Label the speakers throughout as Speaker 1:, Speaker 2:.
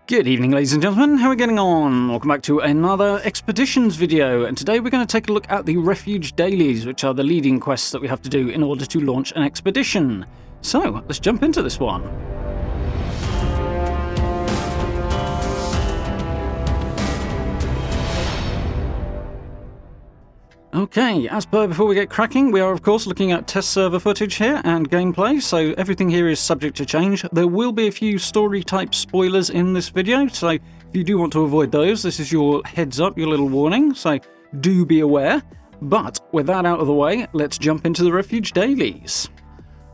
Speaker 1: Good evening, ladies and gentlemen, how are we getting on? Welcome back to another expeditions video, and today we're going to take a look at the Refuge Dailies, which are the leading quests that we have to do in order to launch an expedition. So, let's jump into this one. Okay, as per before we get cracking, we are of course looking at test server footage here and gameplay, so everything here is subject to change. There will be a few story type spoilers in this video, so if you do want to avoid those, this is your heads up, your little warning, so do be aware. But with that out of the way, let's jump into the Refuge Dailies.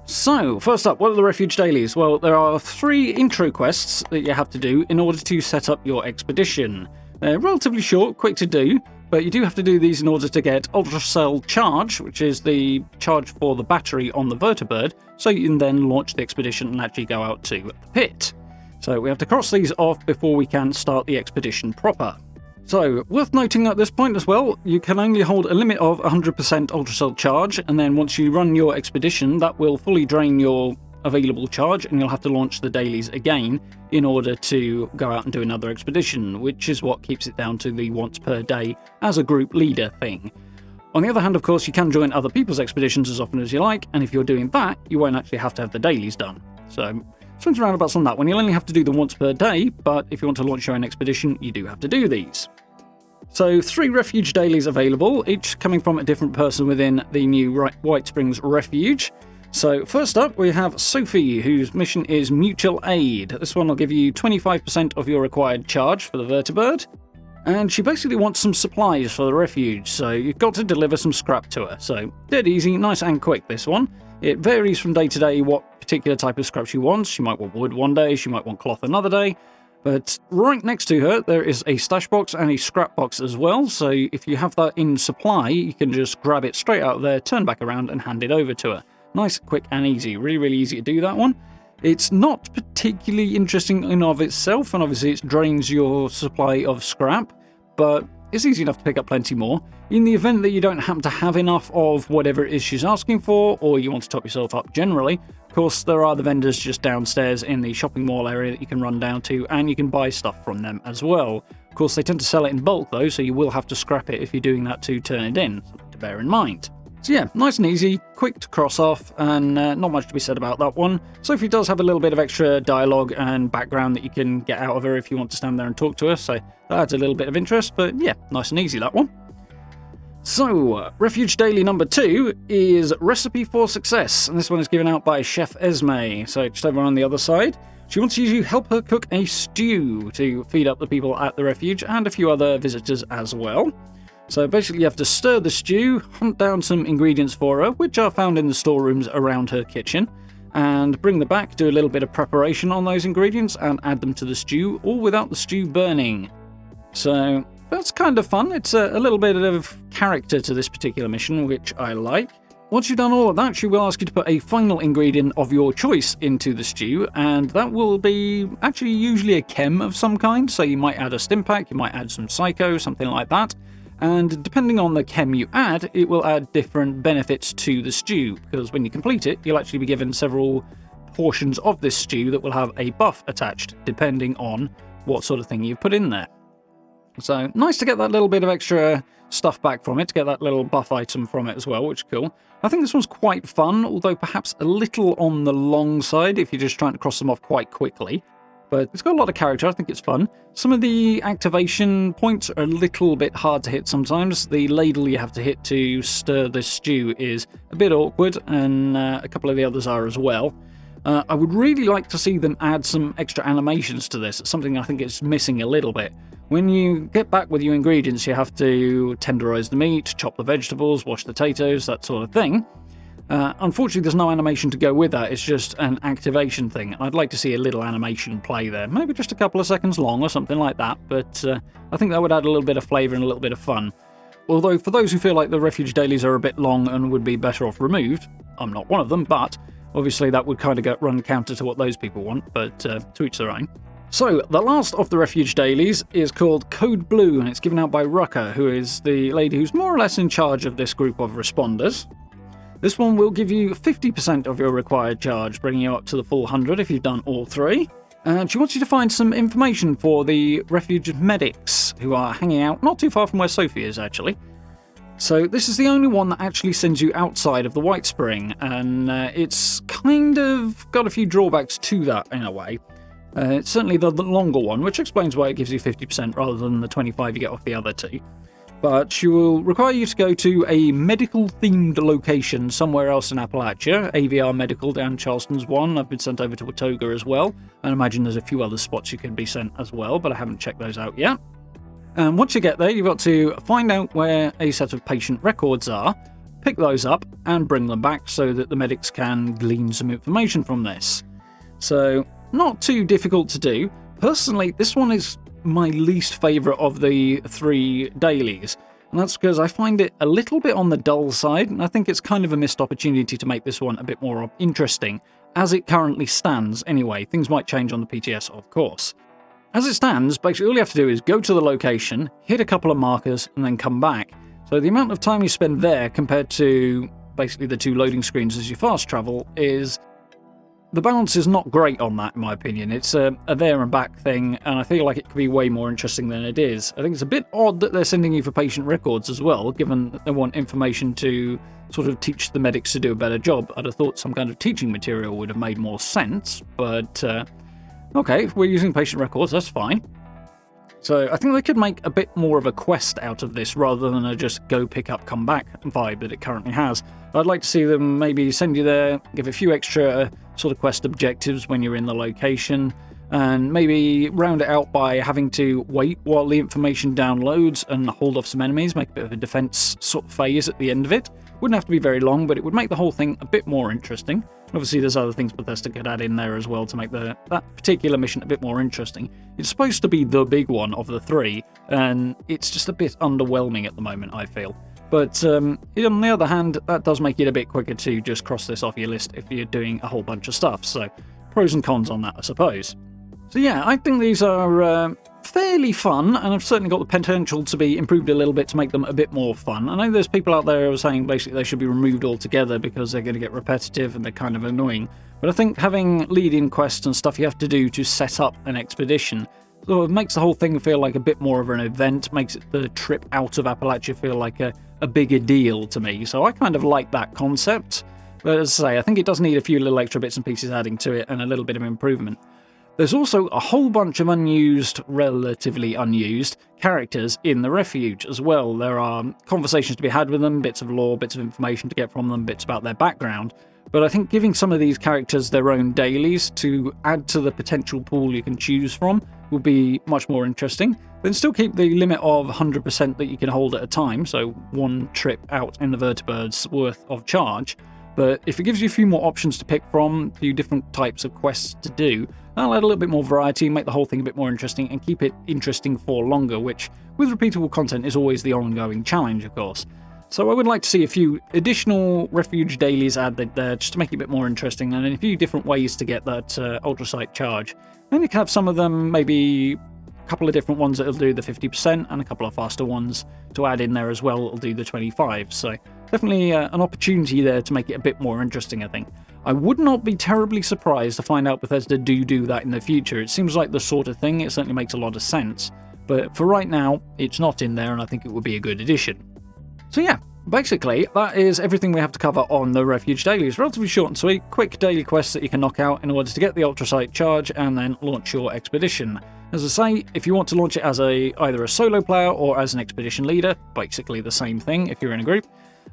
Speaker 1: So, first up, what are the Refuge Dailies? Well, there are 3 intro quests that you have to do in order to set up your expedition. They're relatively short, quick to do, but you do have to do these in order to get Ultra Cell Charge, which is the charge for the battery on the vertibird, so you can then launch the expedition and actually go out to the pit. So we have to cross these off before we can start the expedition proper. So, worth noting at this point as well, you can only hold a limit of 100% Ultra Cell Charge, and then once you run your expedition, that will fully drain your available charge, and you'll have to launch the dailies again in order to go out and do another expedition, which is what keeps it down to the once per day as a group leader thing. On the other hand, of course, you can join other people's expeditions as often as you like, and if you're doing that, you won't actually have to have the dailies done. So, swings and roundabouts on that one. You'll only have to do them once per day, but if you want to launch your own expedition, you do have to do these. So, 3 Refuge Dailies available, each coming from a different person within the new White Springs Refuge. So, first up, we have Sophie, whose mission is Mutual Aid. This one will give you 25% of your required charge for the vertibird. And she basically wants some supplies for the refuge, so you've got to deliver some scrap to her. So, dead easy, nice and quick, this one. It varies from day to day what particular type of scrap she wants. She might want wood one day, she might want cloth another day. But right next to her, there is a stash box and a scrap box as well. So, if you have that in supply, you can just grab it straight out of there, turn back around, and hand it over to her. Nice, quick, and easy. Really, really easy to do that one. It's not particularly interesting in and of itself, and obviously it drains your supply of scrap, but it's easy enough to pick up plenty more. In the event that you don't happen to have enough of whatever it is she's asking for, or you want to top yourself up generally, of course there are the vendors just downstairs in the shopping mall area that you can run down to, and you can buy stuff from them as well. Of course they tend to sell it in bulk though, so you will have to scrap it if you're doing that to turn it in, something to bear in mind. So yeah, nice and easy, quick to cross off, and not much to be said about that one. Sophie does have a little bit of extra dialogue and background that you can get out of her if you want to stand there and talk to her, so that adds a little bit of interest, but yeah, nice and easy, that one. So, Refuge Daily number 2 is Recipe for Success, and this one is given out by Chef Esme, so just over on the other side. She wants you to help her cook a stew to feed up the people at the refuge, and a few other visitors as well. So basically you have to stir the stew, hunt down some ingredients for her, which are found in the storerooms around her kitchen, and bring them back, do a little bit of preparation on those ingredients, and add them to the stew, all without the stew burning. So that's kind of fun. It's a little bit of character to this particular mission, which I like. Once you've done all of that, she will ask you to put a final ingredient of your choice into the stew, and that will be actually usually a chem of some kind, so you might add a Stimpack, you might add some Psycho, something like that. And depending on the chem you add, it will add different benefits to the stew, because when you complete it, you'll actually be given several portions of this stew that will have a buff attached, depending on what sort of thing you've put in there. So, nice to get that little bit of extra stuff back from it, to get that little buff item from it as well, which is cool. I think this one's quite fun, although perhaps a little on the long side if you're just trying to cross them off quite quickly. But it's got a lot of character, I think it's fun. Some of the activation points are a little bit hard to hit sometimes. The ladle you have to hit to stir the stew is a bit awkward, and a couple of the others are as well. I would really like to see them add some extra animations to this. It's something I think is missing a little bit. When you get back with your ingredients, you have to tenderize the meat, chop the vegetables, wash the potatoes, that sort of thing. Unfortunately, there's no animation to go with that, it's just an activation thing. I'd like to see a little animation play there, maybe just a couple of seconds long or something like that, but I think that would add a little bit of flavour and a little bit of fun. Although, for those who feel like the Refuge Dailies are a bit long and would be better off removed, I'm not one of them, but obviously that would kind of run counter to what those people want, but to each their own. So, the last of the Refuge Dailies is called Code Blue, and it's given out by Rucker, who is the lady who's more or less in charge of this group of responders. This one will give you 50% of your required charge, bringing you up to the full 100 if you've done all 3. And she wants you to find some information for the Refuge medics who are hanging out not too far from where Sophie is, actually. So this is the only one that actually sends you outside of the White Spring, and it's kind of got a few drawbacks to that in a way. It's certainly the longer one, which explains why it gives you 50% rather than the 25 you get off the other two. But she will require you to go to a medical-themed location somewhere else in Appalachia. AVR Medical down Charleston's one. I've been sent over to Watoga as well. And I imagine there's a few other spots you can be sent as well, but I haven't checked those out yet. And once you get there, you've got to find out where a set of patient records are, pick those up, and bring them back so that the medics can glean some information from this. So, not too difficult to do. Personally, this one is my least favourite of the 3 dailies, and that's because I find it a little bit on the dull side, and I think it's kind of a missed opportunity to make this one a bit more interesting, as it currently stands anyway. Things might change on the PTS, of course. As it stands, basically all you have to do is go to the location, hit a couple of markers, and then come back. So the amount of time you spend there compared to basically the 2 loading screens as you fast travel is... the balance is not great on that, in my opinion. It's a there and back thing, and I feel like it could be way more interesting than it is. I think it's a bit odd that they're sending you for patient records as well, given that they want information to sort of teach the medics to do a better job. I'd have thought some kind of teaching material would have made more sense, but okay, if we're using patient records, that's fine. So I think they could make a bit more of a quest out of this rather than a just go pick up, come back vibe that it currently has. I'd like to see them maybe send you there, give a few extra sort of quest objectives when you're in the location, and maybe round it out by having to wait while the information downloads and hold off some enemies, make a bit of a defense sort of phase at the end of it. Wouldn't have to be very long, but it would make the whole thing a bit more interesting. Obviously, there's other things Bethesda could add in there as well to make that particular mission a bit more interesting. It's supposed to be the big one of the 3, and it's just a bit underwhelming at the moment, I feel. But on the other hand, that does make it a bit quicker to just cross this off your list if you're doing a whole bunch of stuff. So, pros and cons on that, I suppose. So yeah, I think these are fairly fun, and I've certainly got the potential to be improved a little bit to make them a bit more fun. I know there's people out there who are saying basically they should be removed altogether because they're going to get repetitive and they're kind of annoying. But I think having lead-in quests and stuff you have to do to set up an expedition sort of makes the whole thing feel like a bit more of an event, makes the trip out of Appalachia feel like a bigger deal to me. So I kind of like that concept. But as I say, I think it does need a few little extra bits and pieces adding to it and a little bit of improvement. There's also a whole bunch of unused, relatively unused, characters in the Refuge as well. There are conversations to be had with them, bits of lore, bits of information to get from them, bits about their background. But I think giving some of these characters their own dailies to add to the potential pool you can choose from will be much more interesting. Then still keep the limit of 100% that you can hold at a time, so 1 trip out in the vertibirds worth of charge. But if it gives you a few more options to pick from, a few different types of quests to do, that'll add a little bit more variety, make the whole thing a bit more interesting, and keep it interesting for longer, which, with repeatable content, is always the ongoing challenge, of course. So I would like to see a few additional Refuge dailies added there, just to make it a bit more interesting, and a few different ways to get that ultrasight charge. Then you can have some of them, maybe a couple of different ones that'll do the 50%, and a couple of faster ones to add in there as well that'll do the 25%. So definitely an opportunity there to make it a bit more interesting, I think. I would not be terribly surprised to find out Bethesda do that in the future. It seems like the sort of thing, it certainly makes a lot of sense. But for right now, it's not in there, and I think it would be a good addition. So yeah, basically, that is everything we have to cover on the Refuge Dailies. Relatively short and sweet, quick daily quests that you can knock out in order to get the ultrasight charge and then launch your expedition. As I say, if you want to launch it as either a solo player or as an expedition leader, basically the same thing if you're in a group,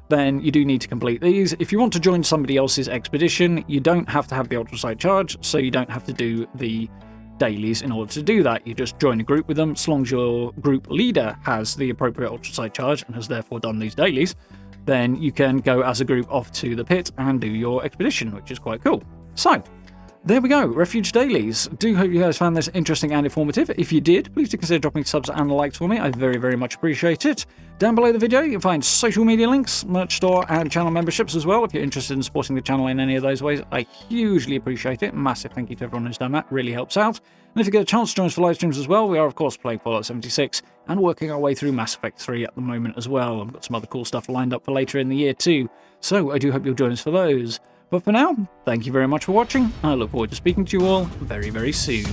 Speaker 1: then you do need to complete these. If you want to join somebody else's expedition, you don't have to have the ultrasight charge, so you don't have to do the dailies in order to do that. You just join a group with them, as long as your group leader has the appropriate ultrasight charge and has therefore done these dailies, then you can go as a group off to the pit and do your expedition, which is quite cool. So, there we go, Refuge Dailies. Do hope you guys found this interesting and informative. If you did, please do consider dropping subs and likes for me. I very, very much appreciate it. Down below the video, you can find social media links, merch store, and channel memberships as well. If you're interested in supporting the channel in any of those ways, I hugely appreciate it. Massive thank you to everyone who's done that. Really helps out. And if you get a chance to join us for live streams as well, we are, of course, playing Fallout 76 and working our way through Mass Effect 3 at the moment as well. I've got some other cool stuff lined up for later in the year too. So I do hope you'll join us for those. But for now, thank you very much for watching. I look forward to speaking to you all very, very soon.